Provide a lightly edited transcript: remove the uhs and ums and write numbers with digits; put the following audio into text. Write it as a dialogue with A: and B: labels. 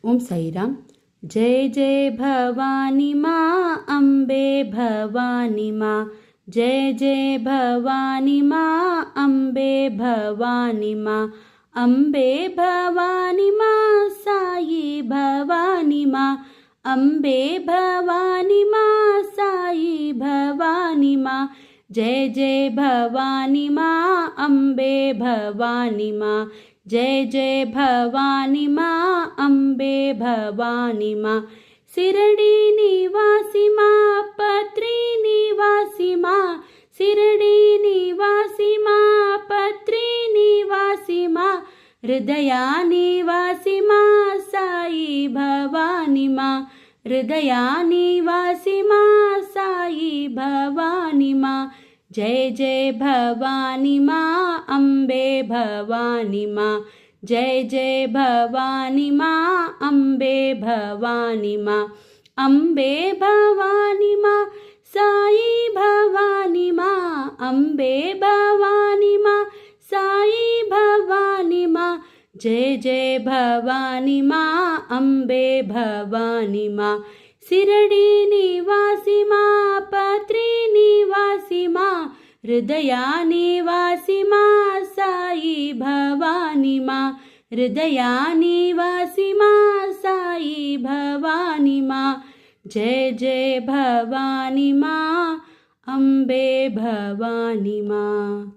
A: ओम साईराम। जय जय भवानी माँ अम्बे भवानी माँ। जय जय भवानी माँ अम्बे भवानी माँ। अम्बे भवानी माँ साई भवानी माँ। अम्बे भवानी माँ साई भवानी माँ। जय जय भवानी माँ अम्बे भवानी माँ। जय जय भवानी माँ अम्बे भवानी माँ। शिरडी निवासी माँ पत्री निवासी माँ। शिरडी निवासी माँ पत्री निवासी माँ। हृदया निवासी माँ साई भवानी माँ। हृदया निवासी माँ साई भवानी माँ। जय जय भवानी माँ अम्बे भवानी माँ। जय जय भवानी माँ अम्बे भवानी माँ। अम्बे भवानी माँ साई भवानी माँ। अम्बे भवानी माँ साई भवानी माँ। जय जय भवानी माँ अम्बे भवानी माँ। शिरडी निवासी माँ पत्री निवासी माँ। हृदया निवासी माँ साई भवानी माँ। हृदया निवासी माँ साई भवानी माँ। जय जय भवानी माँ अम्बे भवानी माँ।